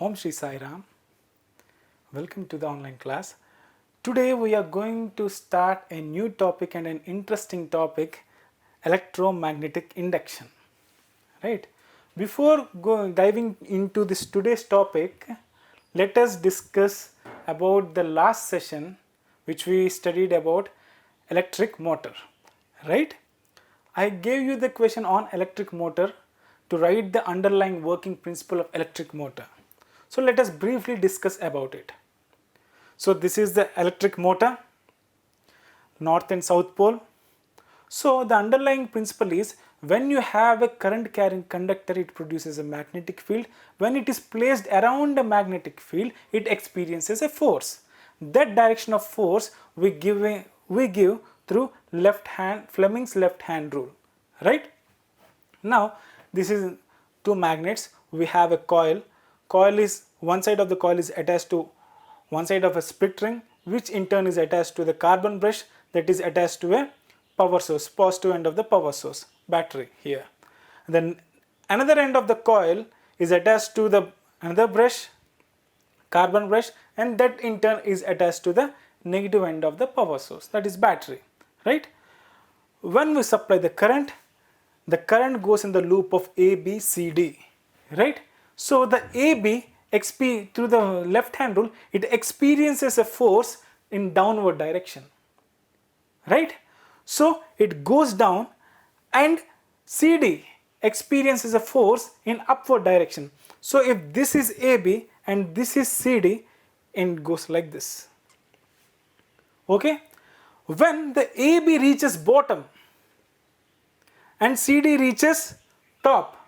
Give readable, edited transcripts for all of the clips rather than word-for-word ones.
Om Shri Sai Ram. Welcome to the online class. Today we are going to start a new topic and an interesting topic, electromagnetic induction. Right? Before diving into this today's topic, let us discuss about the last session which we studied about electric motor. Right? I gave you the question on electric motor to write the underlying working principle of electric motor. So let us briefly discuss about it. So this is the electric motor, north and south pole. So the underlying principle is when you have a current carrying conductor, it produces a magnetic field. When it is placed around a magnetic field, it experiences a force. That direction of force we give through Fleming's left hand rule, right? Now this is two magnets. We have a coil. One side of the coil is attached to one side of a split ring, which in turn is attached to the carbon brush that is attached to a power source, positive end of the power source, battery here. Then another end of the coil is attached to the another brush, carbon brush, and that in turn is attached to the negative end of the power source, that is battery, right? When we supply the current goes in the loop of A, B, C, D, right? So the AB through the left hand rule, it experiences a force in downward direction, right? So it goes down, and CD experiences a force in upward direction. So if this is AB and this is CD, and it goes like this. Okay? When the AB reaches bottom and CD reaches top,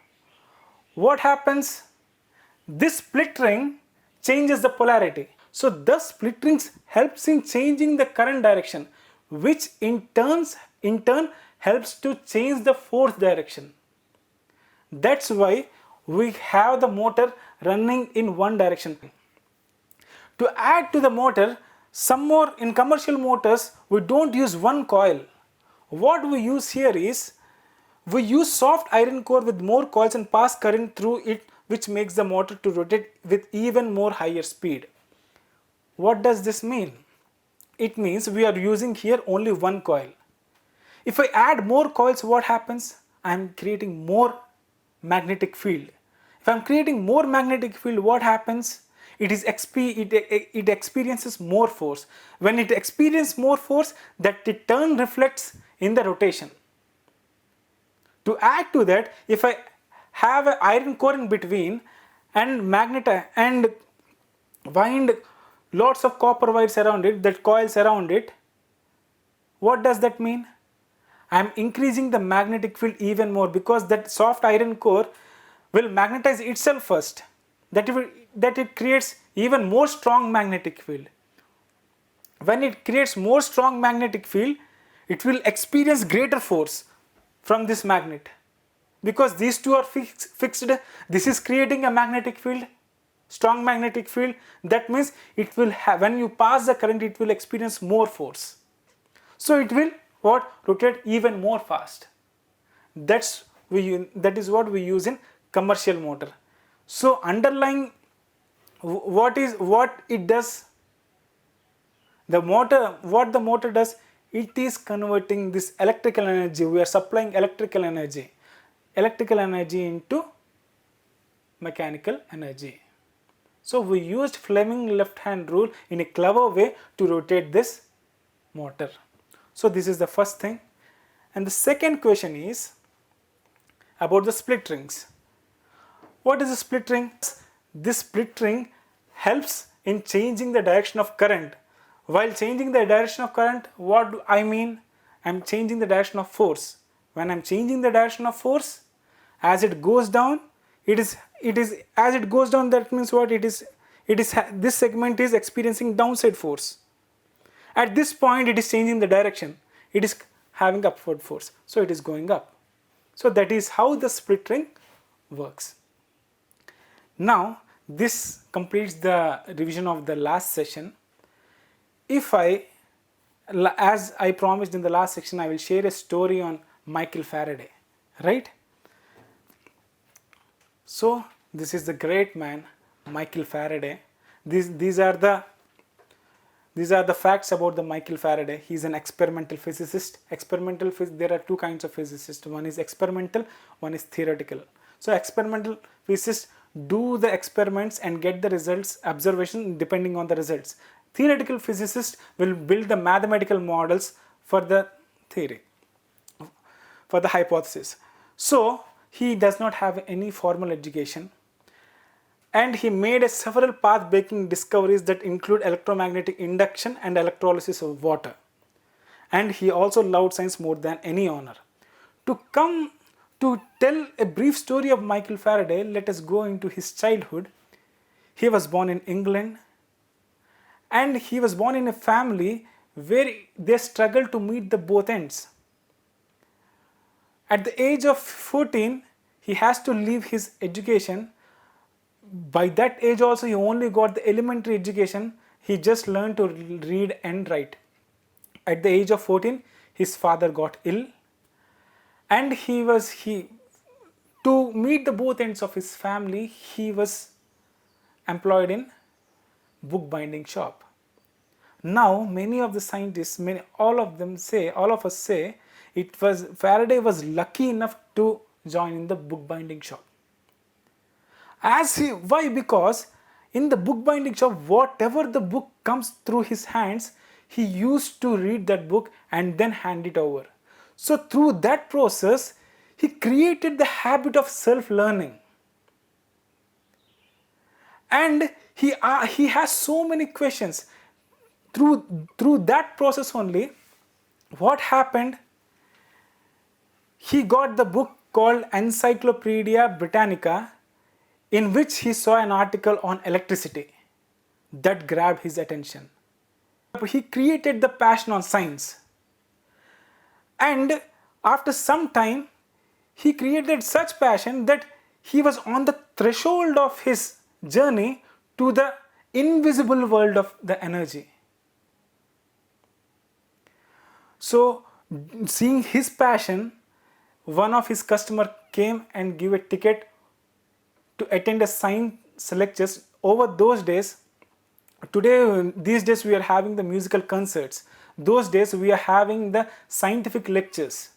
what happens? This split ring changes the polarity. So the split rings helps in changing the current direction, which in turn helps to change the force direction. That's why we have the motor running in one direction. To add to the motor, some more in commercial motors, we don't use one coil. What we use here is, we use soft iron core with more coils and pass current through it, which makes the motor to rotate with even more higher speed. What does this mean? It means we are using here only one coil. If I add more coils, what happens? I am creating more magnetic field. If I am creating more magnetic field, what happens? It experiences more force. When it experiences more force, that in turn reflects in the rotation. To add to that, if I have an iron core in between and wind lots of copper wires around it, that coils around it, what does that mean? I am increasing the magnetic field even more, because that soft iron core will magnetize itself first. That it creates even more strong magnetic field. When it creates more strong magnetic field, it will experience greater force from this magnet, because these two are fixed. This is creating a magnetic field, strong magnetic field. That means it will have, when you pass the current, it will experience more force. So it will rotate even more fast. That is what we use in commercial motor. So underlying what it does, what the motor does, it is converting this electrical energy. We are supplying electrical energy into mechanical energy. So we used Fleming left hand rule in a clever way to rotate this motor. So this is the first thing. And the second question is about the split rings. What is a split ring? This split ring helps in changing the direction of current. While changing the direction of current, what do I mean? I am changing the direction of force. When I am changing the direction of force, as it goes down, as it goes down, that means what? This segment is experiencing downside force. At this point, it is changing the direction. It is having upward force. So it is going up. So that is how the split ring works. Now, this completes the revision of the last session. As I promised in the last section, I will share a story on Michael Faraday, right? So this is the great man Michael Faraday. These are the facts about the Michael Faraday. He is an experimental physicist. There are two kinds of physicists. One is experimental, one is theoretical. So experimental physicists do the experiments and get the results, observation depending on the results. Theoretical physicists will build the mathematical models for the theory, for the hypothesis. So he does not have any formal education, and he made several path-breaking discoveries that include electromagnetic induction and electrolysis of water. And he also loved science more than any honor. To tell a brief story of Michael Faraday, let us go into his childhood. He was born in England, and he was born in a family where they struggled to meet the both ends. At the age of 14, he has to leave his education. By that age also, he only got the elementary education. He just learned to read and write. At the age of 14, his father got ill, and to meet the both ends of his family, he was employed in bookbinding shop. Now, many of the scientists, all of us say, Faraday was lucky enough to join in the bookbinding shop. Why? Because in the bookbinding shop, whatever the book comes through his hands, he used to read that book and then hand it over. So through that process, he created the habit of self-learning. And he has so many questions. Through that process only, what happened? He got the book called Encyclopedia Britannica, in which he saw an article on electricity that grabbed his attention. He created the passion on science. And after some time, he created such passion that he was on the threshold of his journey to the invisible world of the energy. So, seeing his passion, one of his customers came and gave a ticket to attend a science lectures. Over those days, these days we are having the musical concerts. Those days we are having the scientific lectures.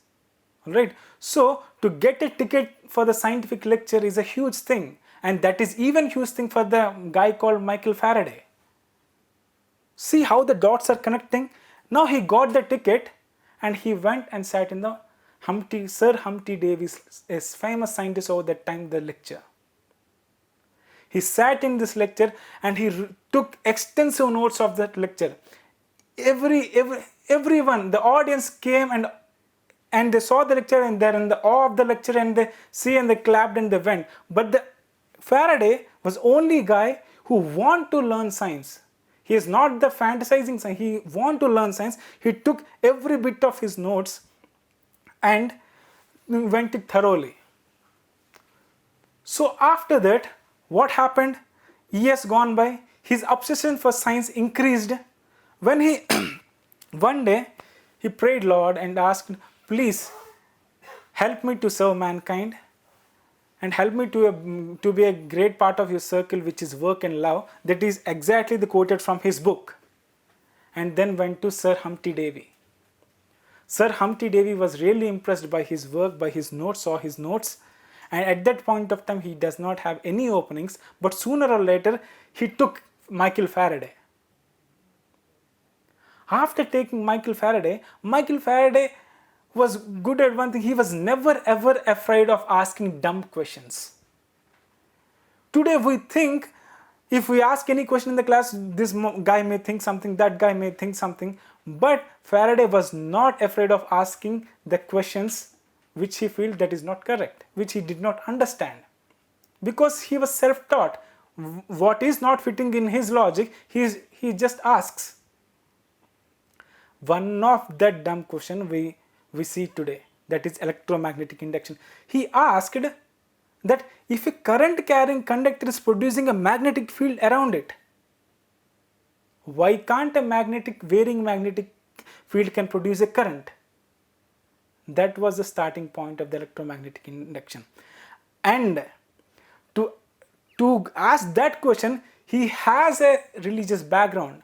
Alright, so to get a ticket for the scientific lecture is a huge thing, and that is even huge thing for the guy called Michael Faraday. See how the dots are connecting? Now he got the ticket and he went and sat in the Sir Humphrey Davies, a famous scientist over that time, the lecture. He sat in this lecture and he took extensive notes of that lecture. Everyone, the audience came and they saw the lecture and they're in the awe of the lecture, and they see and they clapped and they went. But the Faraday was only guy who want to learn science. He is not the fantasizing science. He want to learn science. He took every bit of his notes and went it thoroughly. So after that, what happened? Years gone by, his obsession for science increased. When he one day he prayed Lord and asked, please help me to serve mankind and help me to be a great part of your circle, which is work and love. That is exactly the quoted from his book. And then went to Sir Humphrey Davy. Sir Humphrey Davy was really impressed by his work, by his notes, saw his notes, and at that point of time he does not have any openings, but sooner or later he took Michael Faraday. After taking Michael Faraday was good at one thing. He was never ever afraid of asking dumb questions. Today we think if we ask any question in the class, this guy may think something, that guy may think something. But Faraday was not afraid of asking the questions which he felt that is not correct, which he did not understand. Because he was self-taught. What is not fitting in his logic, he just asks. One of that dumb question we see today, that is electromagnetic induction. He asked that if a current carrying conductor is producing a magnetic field around it, why can't a varying magnetic field can produce a current? That was the starting point of the electromagnetic induction. And to To ask that question, he has a religious background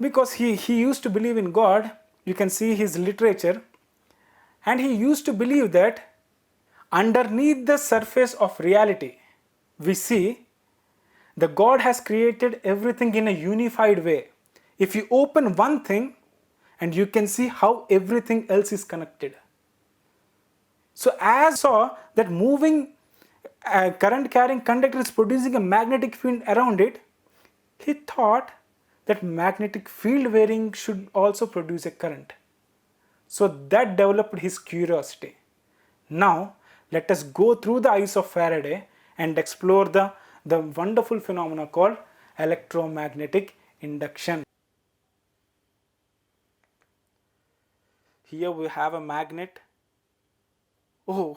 because he used to believe in God. You can see his literature, and he used to believe that underneath the surface of reality, we see the God has created everything in a unified way. If you open one thing, and you can see how everything else is connected. So as saw that moving current carrying conductor is producing a magnetic field around it, he thought that magnetic field varying should also produce a current. So that developed his curiosity. Now let us go through the eyes of Faraday and explore the wonderful phenomena called electromagnetic induction. Here we have a magnet. Oh,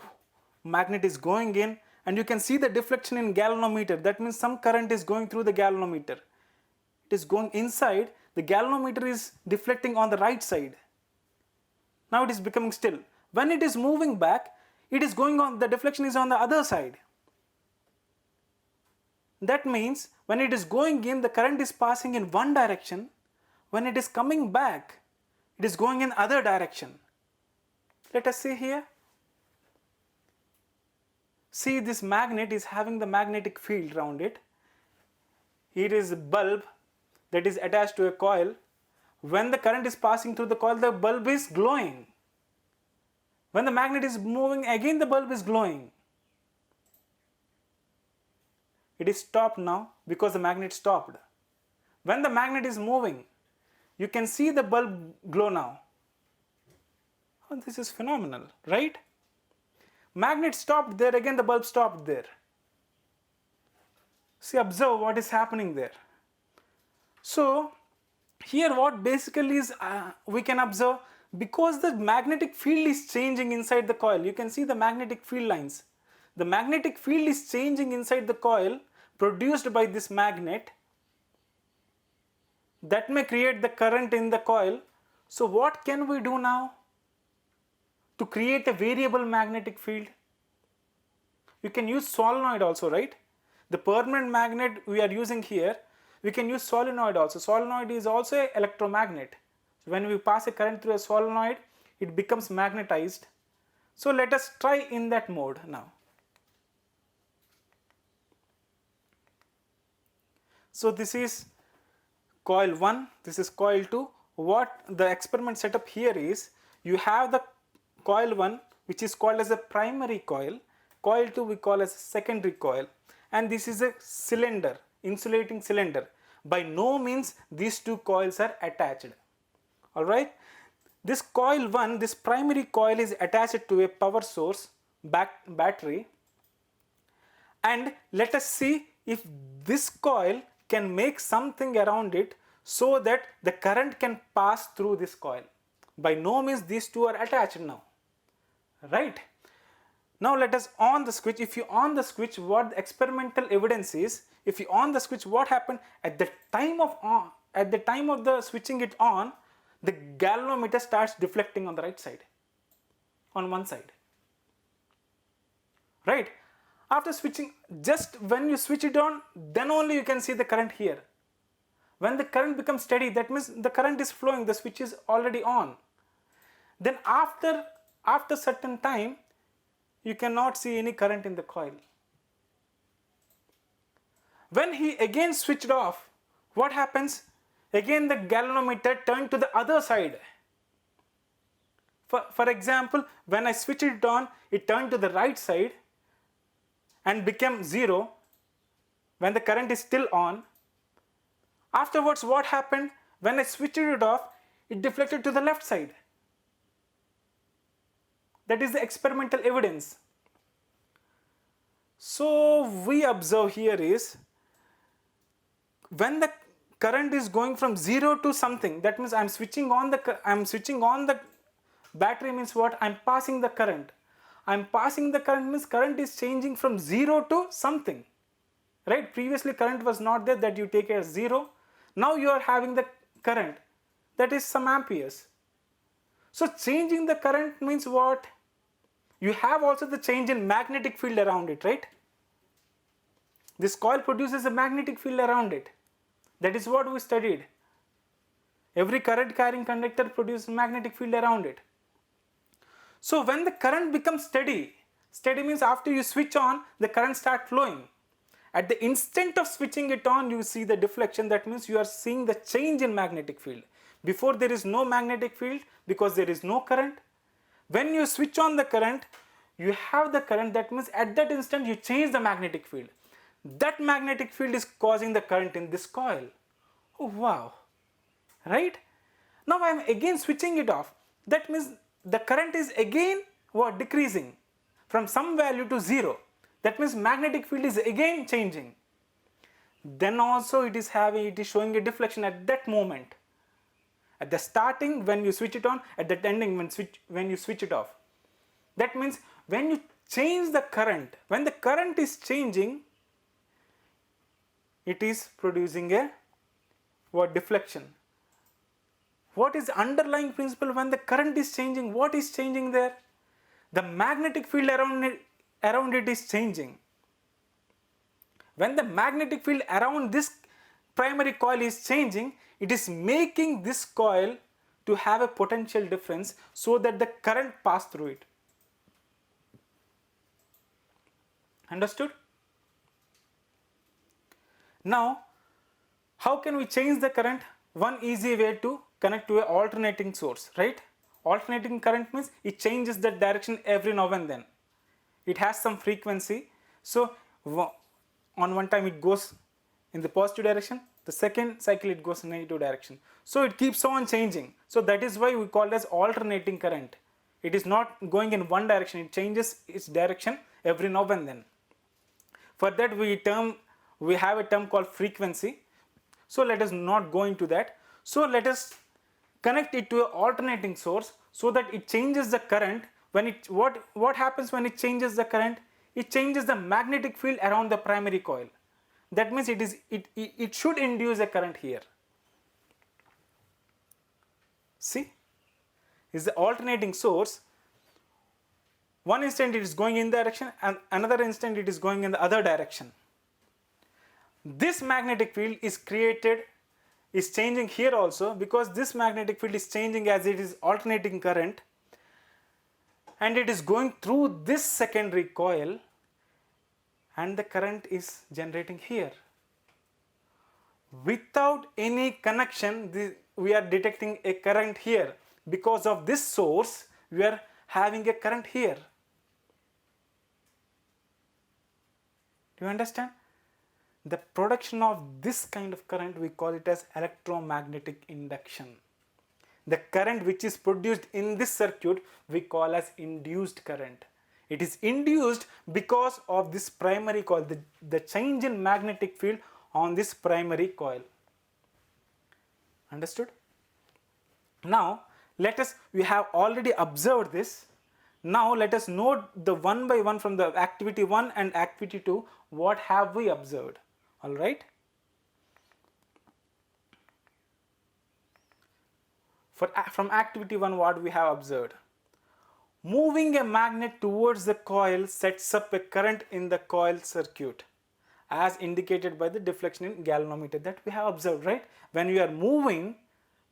magnet is going in, and you can see the deflection in galvanometer. That means some current is going through the galvanometer. It is going inside. The galvanometer is deflecting on the right side. Now it is becoming still. When it is moving back, it is going on, the deflection is on the other side. That means when it is going in, the current is passing in one direction. When it is coming back, it is going in other direction. Let us see here. See, this magnet is having the magnetic field around it. Here is a bulb that is attached to a coil. When the current is passing through the coil, the bulb is glowing. When the magnet is moving, again the bulb is glowing. It is stopped now because the magnet stopped. When the magnet is moving, you can see the bulb glow now. Oh, this is phenomenal, right? Magnet stopped there, again the bulb stopped there. See, observe what is happening there. So here what basically is we can observe, because the magnetic field is changing inside the coil. You can see the magnetic field lines. The magnetic field is changing inside the coil produced by this magnet. That may create the current in the coil. So what can we do now to create a variable magnetic field? You can use solenoid also, right? The permanent magnet we are using here, we can use solenoid also. Solenoid is also an electromagnet. So when we pass a current through a solenoid, it becomes magnetized. So let us try in that mode now. So this is coil 1, this is coil 2. What the experiment setup here is, you have the coil 1 which is called as a primary coil, coil 2 we call as a secondary coil, and this is a cylinder, insulating cylinder. By no means these two coils are attached. Alright, this coil 1, this primary coil is attached to a power source, battery, and let us see if this coil can make something around it so that the current can pass through this coil. By no means these two are attached now, right? Now let us on the switch. If you on the switch, what the experimental evidence is, if you on the switch, what happened at the time of the switching it on, the galvanometer starts deflecting on the right side, on one side, right? After switching, just when you switch it on, then only you can see the current here. When the current becomes steady, that means the current is flowing, the switch is already on. Then after certain time, you cannot see any current in the coil. When he again switched off, what happens? Again the galvanometer turned to the other side. For example, when I switched it on, it turned to the right side and became 0 when the current is still on. Afterwards, what happened? When I switched it off, it deflected to the left side. That is the experimental evidence. So we observe here is, when the current is going from 0 to something, that means I'm switching on the battery, means what? I'm passing the current. I'm passing the current means current is changing from 0 to something, right? Previously current was not there, that you take it as 0. Now you are having the current, that is some amperes. So changing the current means what? You have also the change in magnetic field around it, right? This coil produces a magnetic field around it. That is what we studied. Every current carrying conductor produces magnetic field around it. So when the current becomes steady, steady means after you switch on, the current starts flowing. At the instant of switching it on, you see the deflection. That means you are seeing the change in magnetic field. Before, there is no magnetic field because there is no current. When you switch on the current, you have the current. That means at that instant you change the magnetic field. That magnetic field is causing the current in this coil. Oh wow, right? Now I am again switching it off. That means the current is again what, decreasing from some value to 0. That means magnetic field is again changing. Then also it is showing a deflection at that moment. At the starting when you switch it on, at the ending when you switch it off. That means when you change the current, when the current is changing, it is producing a what, deflection. What is the underlying principle when the current is changing? What is changing there? The magnetic field around it is changing. When the magnetic field around this primary coil is changing, it is making this coil to have a potential difference so that the current pass through it. Understood? Now, how can we change the current? One easy way to connect to an alternating source, right? Alternating current means it changes the direction every now and then. It has some frequency. So, on one time it goes in the positive direction, the second cycle it goes in negative direction. So it keeps on changing. So that is why we call it as alternating current. It is not going in one direction, it changes its direction every now and then. For that we have a term called frequency. So let us not go into that. So let us connect it to an alternating source so that it changes the current. What happens when it changes the current? It changes the magnetic field around the primary coil. That means it should induce a current here. See, is the alternating source. One instant it is going in direction and another instant it is going in the other direction. This magnetic field is changing here also because this magnetic field is changing as it is alternating current, and it is going through this secondary coil and the current is generating here. Without any connection, we are detecting a current here. Because of this source, we are having a current here. Do you understand? The production of this kind of current, we call it as electromagnetic induction. The current which is produced in this circuit, we call as induced current. It is induced because of this primary coil, the change in magnetic field on this primary coil. Understood? Now, we have already observed this. Now, let us note the one by one from the activity 1 and activity 2, what have we observed? Alright? From activity 1, what we have observed? Moving a magnet towards the coil sets up a current in the coil circuit, as indicated by the deflection in galvanometer that we have observed, right? When we are moving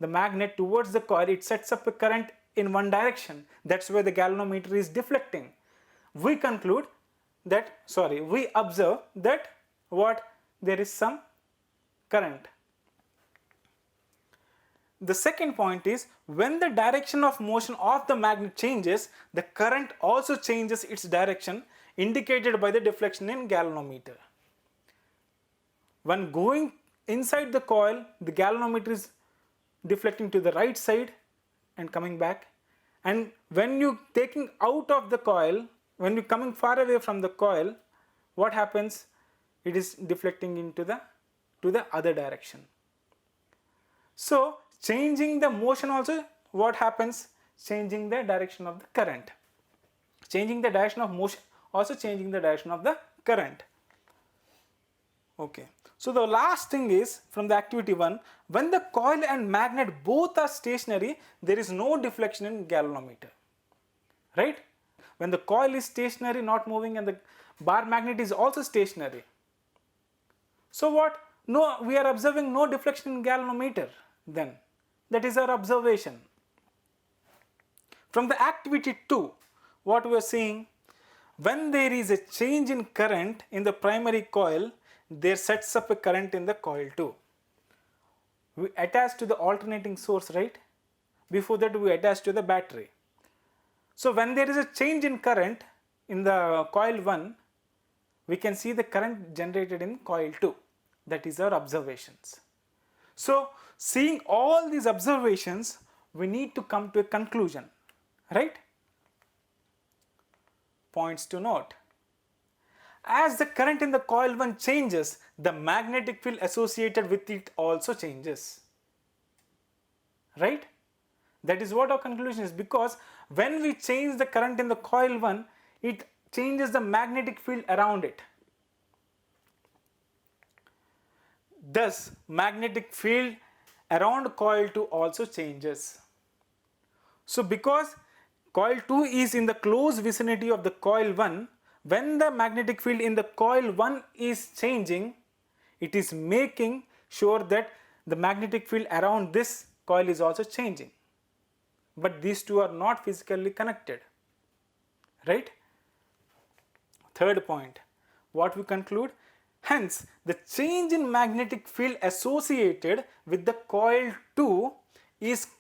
the magnet towards the coil, it sets up a current in one direction. That's why the galvanometer is deflecting. We observe that there is some current. The second point is, when the direction of motion of the magnet changes, the current also changes its direction, indicated by the deflection in galvanometer. When going inside the coil, the galvanometer is deflecting to the right side and coming back. And when you taking out of the coil, when you coming far away from the coil, what happens? It is deflecting into to the other direction. So, changing the motion also, what happens? Changing the direction of the current. Changing the direction of motion, also changing the direction of the current. Okay. So, the last thing is, from the activity 1, when the coil and magnet both are stationary, there is no deflection in galvanometer. Right? When the coil is stationary, not moving, and the bar magnet is also stationary. So what? No, we are observing no deflection in galvanometer then. That is our observation. From the activity 2, what we are seeing, when there is a change in current in the primary coil, there sets up a current in the coil 2. We attach to the alternating source, right? Before that we attach to the battery. So when there is a change in current in the coil 1, we can see the current generated in coil 2. That is our observations. So seeing all these observations, we need to come to a conclusion, right? Points to note. As the current in the coil 1 changes, the magnetic field associated with it also changes, right? That is what our conclusion is, because when we change the current in the coil 1, it changes the magnetic field around it. Thus, magnetic field around coil 2 also changes. So because coil 2 is in the close vicinity of the coil 1, when the magnetic field in the coil 1 is changing, it is making sure that the magnetic field around this coil is also changing. But these two are not physically connected, right? Third point, what we conclude, hence the change in magnetic field associated with the coil 2 is the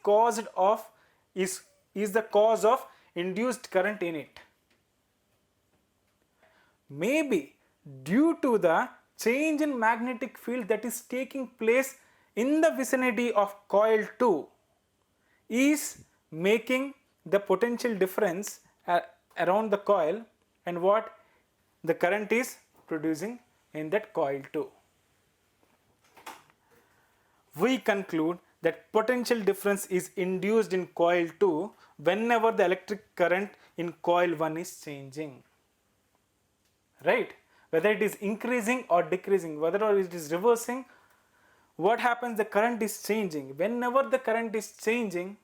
cause of induced current in it. Maybe due to the change in magnetic field that is taking place in the vicinity of coil 2 is making the potential difference around the coil, and what the current is producing in that coil 2. We conclude that potential difference is induced in coil 2 whenever the electric current in coil 1 is changing. Right? Whether it is increasing or decreasing, whether or it is reversing, what happens? The current is changing. Whenever the current is changing,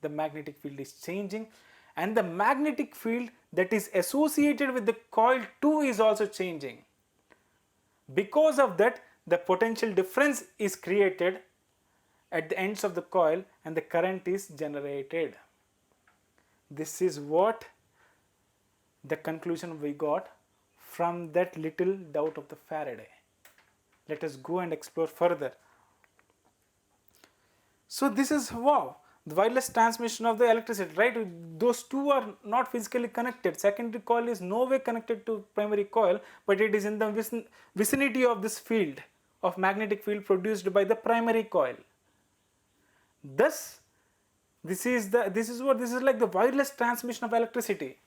the magnetic field is changing, and the magnetic field that is associated with the coil 2 is also changing. Because of that, the potential difference is created at the ends of the coil and the current is generated. This is what the conclusion we got from that little doubt of the Faraday. Let us go and explore further. So this is, wow, the wireless transmission of the electricity, right? Those two are not physically connected. Secondary coil is no way connected to primary coil, but it is in the vicinity of this field of magnetic field produced by the primary coil. Thus, this is like the wireless transmission of electricity.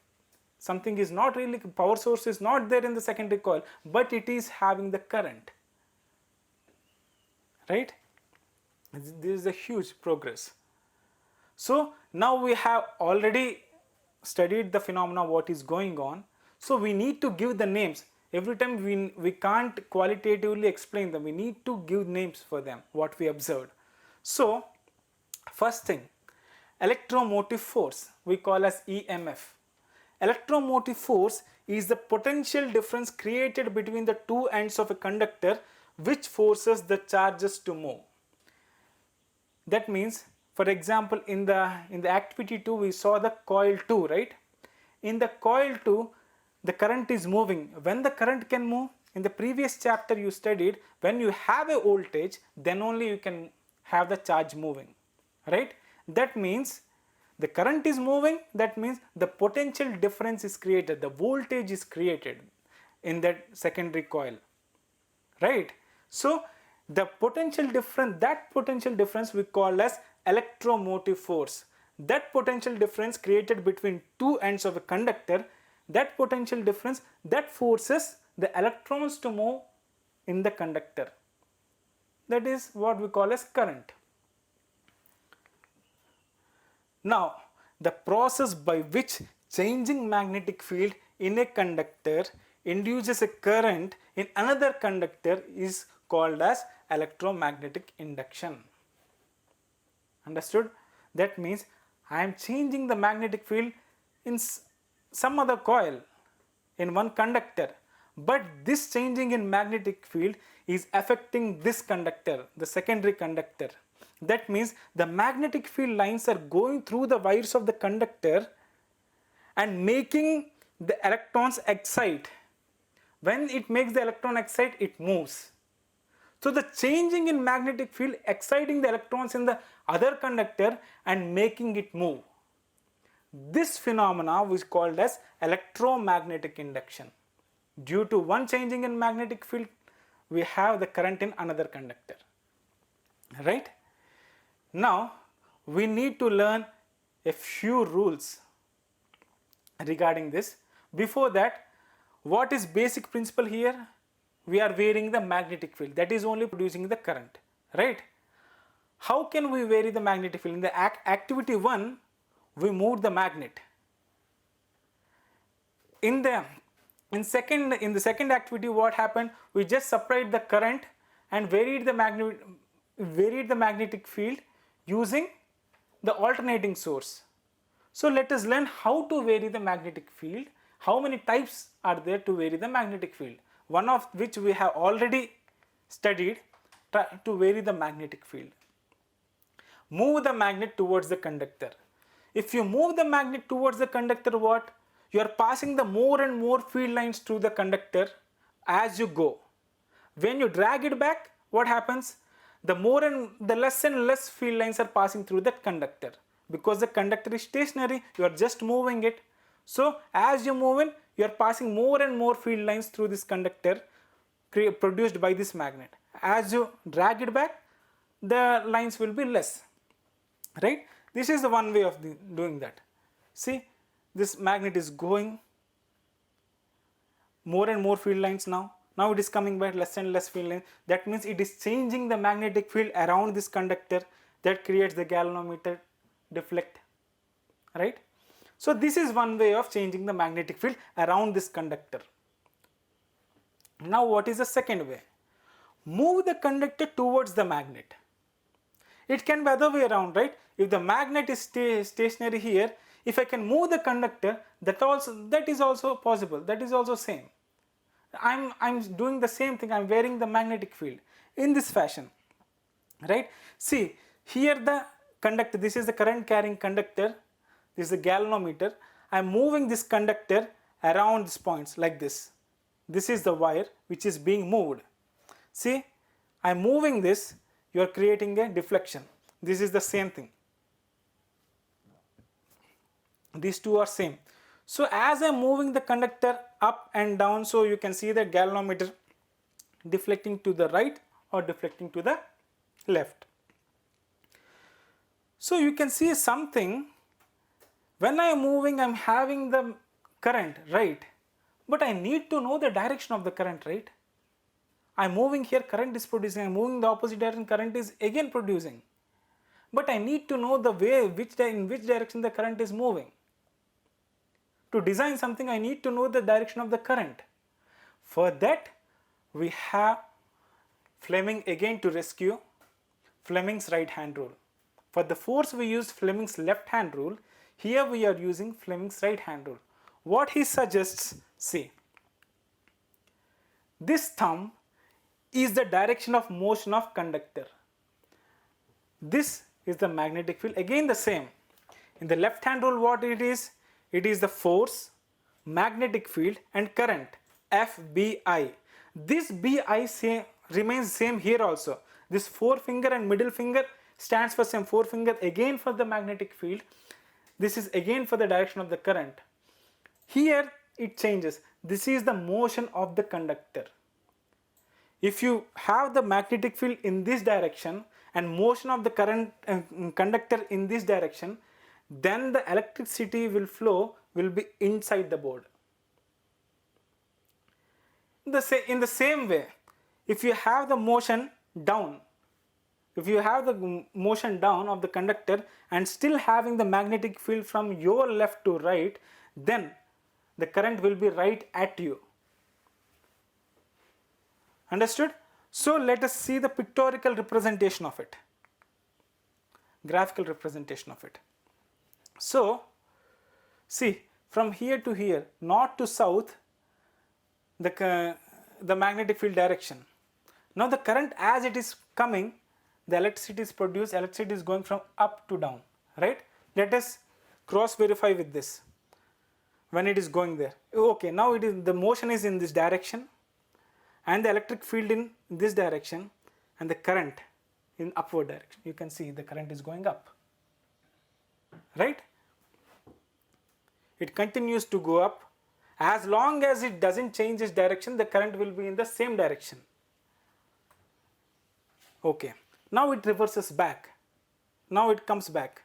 Something is not really, power source is not there in the secondary coil, but it is having the current, right? This is a huge progress. So now we have already studied the phenomena, what is going on. So we need to give the names. Every time we can't qualitatively explain them, we need to give names for them, what we observed. So first thing, electromotive force we call as EMF. Electromotive force is the potential difference created between the two ends of a conductor which forces the charges to move. That means, for example, in the activity 2 we saw the coil 2, right? In the coil 2 the current is moving. When the current can move, in the previous chapter you studied, when you have a voltage, then only you can have the charge moving, right? That means the current is moving, that means the potential difference is created, the voltage is created in that secondary coil, right? So the potential difference we call as electromotive force. That potential difference created between two ends of a conductor, that potential difference that forces the electrons to move in the conductor. That is what we call as current. Now, the process by which changing magnetic field in a conductor induces a current in another conductor is called as electromagnetic induction. Understood? That means I am changing the magnetic field in some other coil in one conductor, But this changing in magnetic field is affecting this conductor, the secondary conductor. That means the magnetic field lines are going through the wires of the conductor and making the electrons excite. When it makes the electron excite, it moves. So the changing in magnetic field exciting the electrons in the other conductor and making it move. This phenomena is called as electromagnetic induction. Due to one changing in magnetic field, we have the current in another conductor. Right? Now, we need to learn a few rules regarding this. Before that, what is basic principle here? We are varying the magnetic field, that is only producing the current, right? How can we vary the magnetic field? In the activity 1, we moved the magnet. In the second activity, what happened? We just supplied the current and varied the magnetic field using the alternating source. So let us learn how to vary the magnetic field. How many types are there to vary the magnetic field? One of which we have already studied, to vary the magnetic field. Move the magnet towards the conductor. If you move the magnet towards the conductor, what? You are passing the more and more field lines through the conductor as you go. When you drag it back, what happens? The less and less field lines are passing through that conductor. Because the conductor is stationary, you are just moving it. So as you move in, you are passing more and more field lines through this conductor produced by this magnet. As you drag it back, the lines will be less. Right? This is the one way of doing that. See, this magnet is going more and more field lines now. Now it is coming back less and less field lines. That means it is changing the magnetic field around this conductor, that creates the galvanometer deflect. Right? So this is one way of changing the magnetic field around this conductor. Now what is the second way? Move the conductor towards the magnet. It can be other way around, right? If the magnet is stationary here, if I can move the conductor, that is also possible. That is also same. I'm doing the same thing. I'm varying the magnetic field in this fashion, right? See, here the conductor, this is the current carrying conductor, this is the galvanometer. I'm moving this conductor around these points like this. This is the wire which is being moved. See, I'm moving this, you are creating a deflection. This is the same thing. These two are same. So as I'm moving the conductor up and down, so you can see the galvanometer deflecting to the right or deflecting to the left. So you can see something, when I am moving, I am having the current, right? But I need to know the direction of the current, right? I am moving here, current is producing, I am moving the opposite direction, current is again producing. But I need to know the way, in which direction the current is moving. To design something, I need to know the direction of the current. For that, we have Fleming again to rescue, Fleming's right hand rule. For the force, we used Fleming's left hand rule. Here we are using Fleming's right hand rule. What he suggests, see, this thumb is the direction of motion of conductor. This is the magnetic field, again the same. In the left hand rule, what it is? It is the force, magnetic field and current, FBI. This BI remains same here also. This forefinger and middle finger stands for same. Forefinger again for the magnetic field. This is again for the direction of the current. Here it changes. This is the motion of the conductor. If you have the magnetic field in this direction and motion of the current conductor in this direction, then the electricity will be inside the board. In the same way, if you have the motion down, of the conductor and still having the magnetic field from your left to right, then the current will be right at you. Understood? So let us see the pictorial representation of it, graphical representation of it. So see, from here to here, north to south, the magnetic field direction. Now the current as it is coming, the electricity is produced, electricity is going from up to down, right? Let us cross verify with this. When it is going there, okay, now it is, the motion is in this direction and the electric field in this direction and the current in upward direction. You can see the current is going up, right? It continues to go up. As long as it doesn't change its direction, the current will be in the same direction. Okay, now it reverses back. Now it comes back.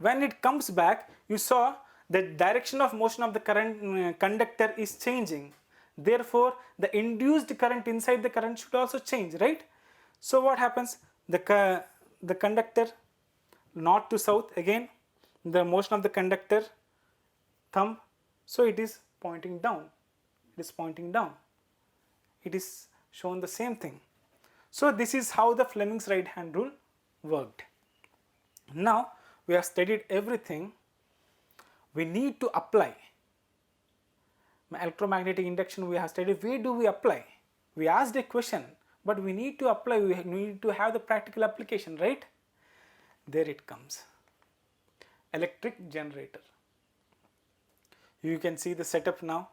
When it comes back, you saw the direction of motion of the current conductor is changing. Therefore, the induced current inside the current should also change, right? So what happens? The conductor north to south, again the motion of the conductor thumb, so it is pointing down. It is pointing down. It is shown the same thing. So this is how the Fleming's right hand rule worked. Now we have studied everything. We need to apply. Electromagnetic induction we have studied. Where do we apply? We asked a question, but we need to apply. We need to have the practical application, right? There it comes. Electric generator. You can see the setup now.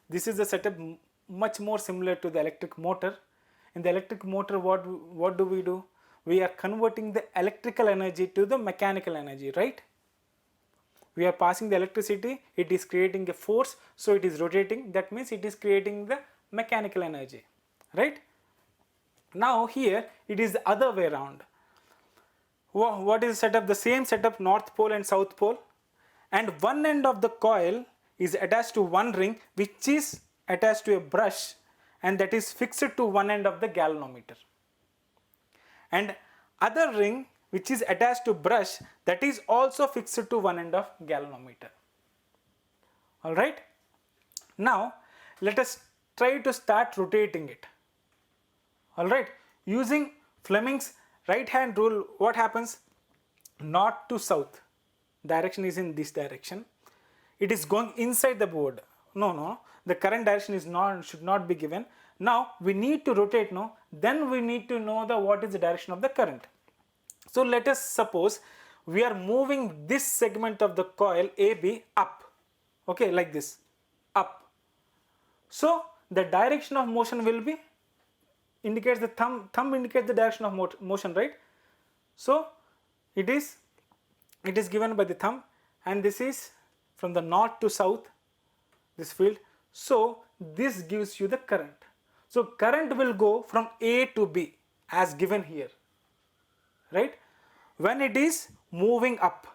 This is the setup much more similar to the electric motor. In the electric motor, what do? We are converting the electrical energy to the mechanical energy, right? We are passing the electricity, it is creating a force, so it is rotating. That means it is creating the mechanical energy, right? Now here it is the other way around. What is the setup? The same setup, north pole and south pole, and one end of the coil is attached to one ring which is attached to a brush, and that is fixed to one end of the galvanometer, and other ring which is attached to brush, that is also fixed to one end of galvanometer. Alright, now let us try to start rotating it. Alright, using Fleming's right hand rule, what happens? North to south, direction is in this direction. It is going inside the board. No, the current direction is should not be given. Now we need to rotate, no? Then we need to know what is the direction of the current. So let us suppose we are moving this segment of the coil AB up, okay, like this, up. So the direction of motion will be, indicates the thumb indicates the direction of motion, right? So it is given by the thumb, and this is from the north to south, this field. So this gives you the current. So current will go from A to B as given here, right? When it is moving up.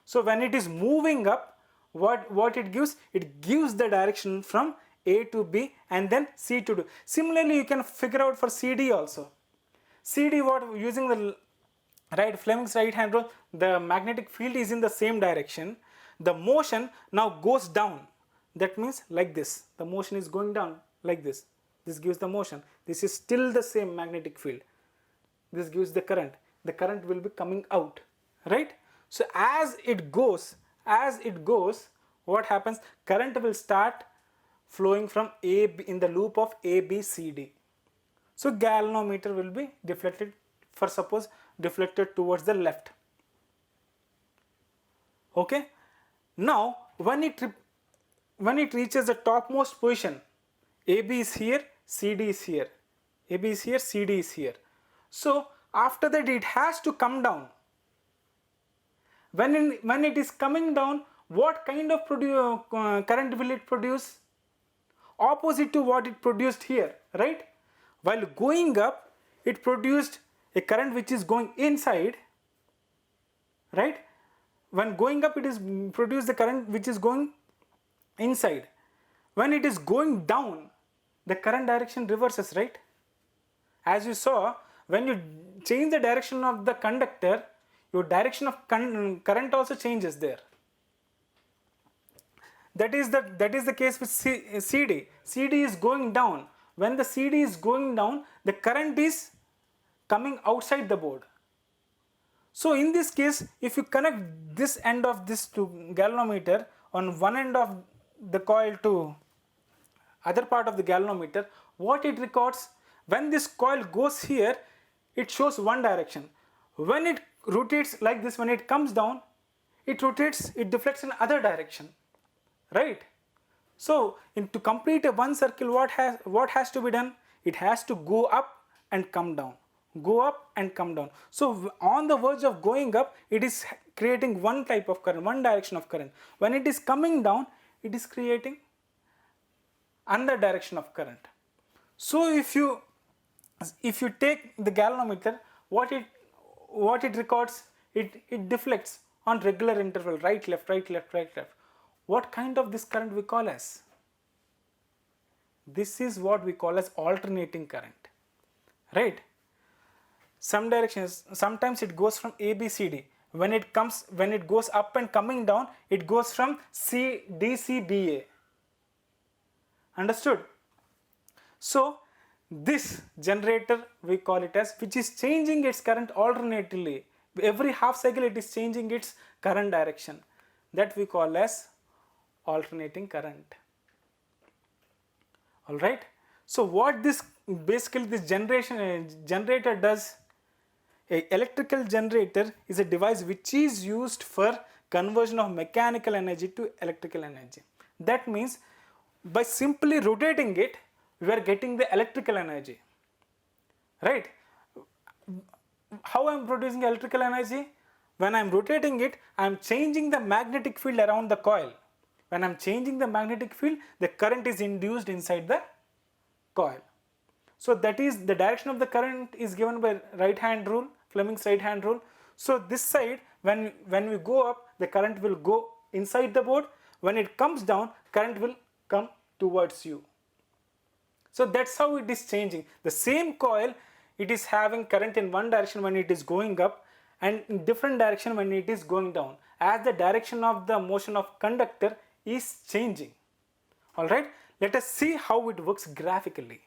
So when it is moving up, what it gives? It gives the direction from A to B and then C to D. Similarly, you can figure out for CD also. CD, using the Fleming's right hand rule, the magnetic field is in the same direction. The motion now goes down. That means like this. The motion is going down like this. This gives the motion. This is still the same magnetic field. This gives the current. The current will be coming out, right? So as it goes, what happens? Current will start flowing from AB in the loop of ABCD. So galvanometer will be deflected, for suppose deflected towards the left. Okay. Now when it reaches the topmost position, AB is here, CD is here. AB is here, CD is here. So after that it has to come down. When it is coming down, what kind of current will it produce? Opposite to what it produced here, right? While going up, it produced a current which is going inside, right? When going up, it is produced the current which is going inside. When it is going down, the current direction reverses, right? As you saw, when you change the direction of the conductor, your direction of current also changes there. That is the case with CD. CD is going down. When the CD is going down, the current is coming outside the board. So in this case, if you connect this end of this to galvanometer on one end of the coil to other part of the galvanometer, what it records, when this coil goes here, it shows one direction. When it rotates like this, when it comes down, it rotates, it deflects in other direction, right? So to complete a one circle, what has to be done? It has to go up and come down, go up and come down. So on the verge of going up, it is creating one type of current, one direction of current. When it is coming down, it is creating another direction of current. So if you take the galvanometer, what it records, it deflects on regular interval, right left, right left, right left. What kind of this current we call as? This is what we call as alternating current, right? Some directions, sometimes it goes from A, B, C, D. When it goes up and coming down, it goes from C, D, C, B, A. Understood? So this generator, we call it as, which is changing its current alternatively. Every half cycle it is changing its current direction. That we call as alternating current. Alright. So what this basically this generator does, a electrical generator is a device which is used for conversion of mechanical energy to electrical energy. That means by simply rotating it, we are getting the electrical energy, right? How I am producing electrical energy? When I am rotating it, I am changing the magnetic field around the coil. When I am changing the magnetic field, the current is induced inside the coil. So that is the direction of the current is given by right hand rule, Fleming's right hand rule. So this side, when we go up, the current will go inside the board. When it comes down, current will come towards you. So that's how it is changing. The same coil, it is having current in one direction when it is going up and in different direction when it is going down, as the direction of the motion of conductor is changing. Alright, let us see how it works graphically.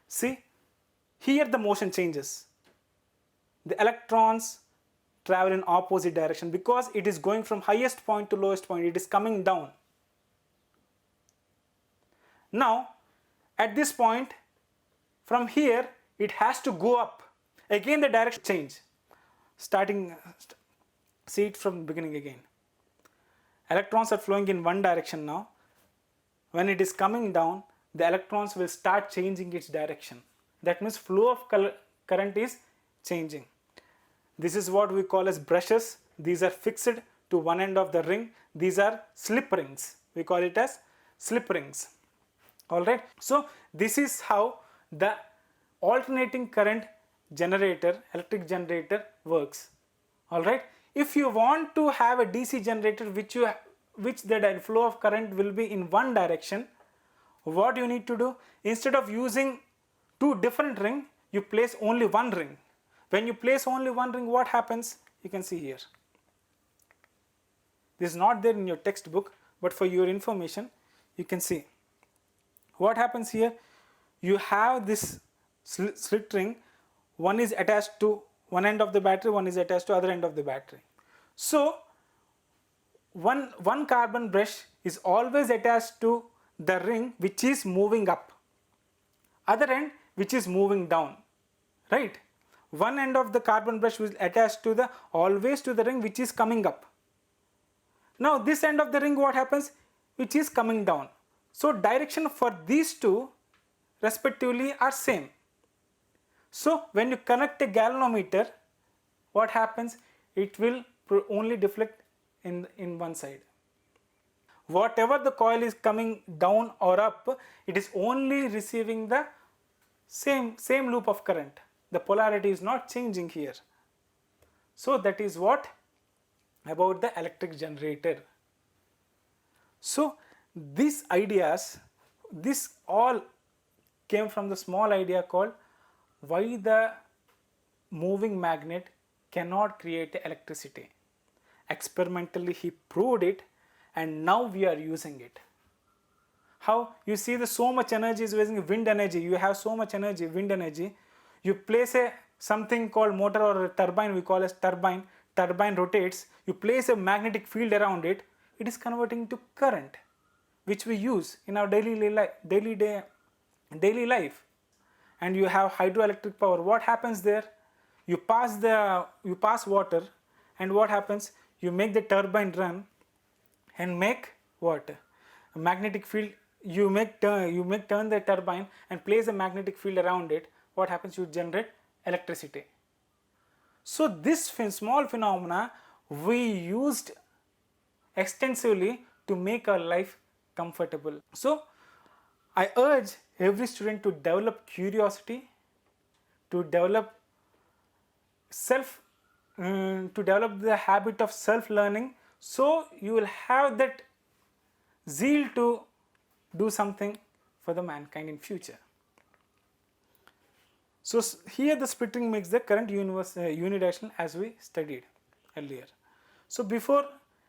See, here the motion changes. The electrons travel in opposite direction because it is going from highest point to lowest point, it is coming down. Now, at this point, from here, it has to go up. Again, the direction change. See it from the beginning again. Electrons are flowing in one direction now. When it is coming down, the electrons will start changing its direction. That means flow of current is changing. This is what we call as brushes. These are fixed to one end of the ring. These are slip rings. We call it as slip rings. Alright, so this is how the alternating current generator, electric generator works. Alright, if you want to have a DC generator which the flow of current will be in one direction, what you need to do, instead of using two different rings, you place only one ring. When you place only one ring, what happens? You can see here. This is not there in your textbook, but for your information, you can see. What happens here? You have this slit ring, one is attached to one end of the battery, one is attached to other end of the battery. So one carbon brush is always attached to the ring which is moving up, other end which is moving down, right? One end of the carbon brush is attached to always to the ring which is coming up. Now this end of the ring, what happens? Which is coming down. So direction for these two respectively are same. So when you connect a galvanometer, what happens? It will only deflect in one side. Whatever the coil is coming down or up, it is only receiving the same loop of current. The polarity is not changing here. So that is what about the electric generator. So these ideas, this all came from the small idea called why the moving magnet cannot create electricity. Experimentally he proved it and now we are using it. How? You see the so much energy is wasting wind energy. You have so much energy, wind energy. You place something called motor or a turbine, we call as turbine. Turbine rotates. You place a magnetic field around it. it is converting to current, which we use in our daily life. And you have hydroelectric power. What happens there? You pass water, and what happens? You make the turbine run and make what? A magnetic field. You make turn the turbine and place a magnetic field around it. What happens? You generate electricity. So this small phenomena we used extensively to make our life comfortable. So I urge every student to develop curiosity, to develop the habit of self-learning, so you will have that zeal to do something for the mankind in future. So here the split ring makes the current unidirectional as we studied earlier. So before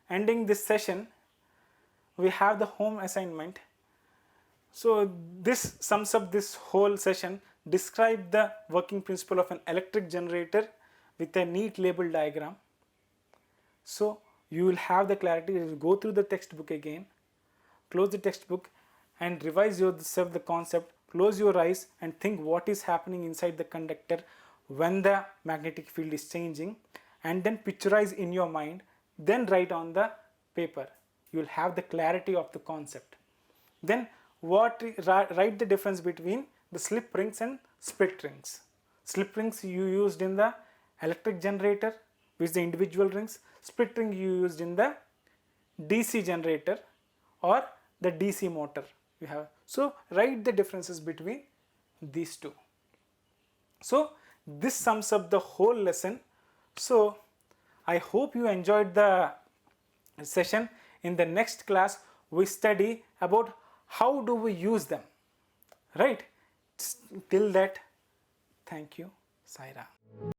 ending this session, we have the home assignment. So this sums up this whole session. Describe the working principle of an electric generator with a neat label diagram. So you will have the clarity. You will go through the textbook again, close the textbook and revise yourself the concept. Close your eyes and think what is happening inside the conductor when the magnetic field is changing, and then picturize in your mind, then write on the paper. You will have the clarity of the concept. Then write the difference between the slip rings and split rings. Slip rings you used in the electric generator with the individual rings. Split ring you used in the DC generator or the DC motor you have. So write the differences between these two. So this sums up the whole lesson. So I hope you enjoyed the session. In the next class we study about how do we use them, right? Till that, thank you. Sai Ram.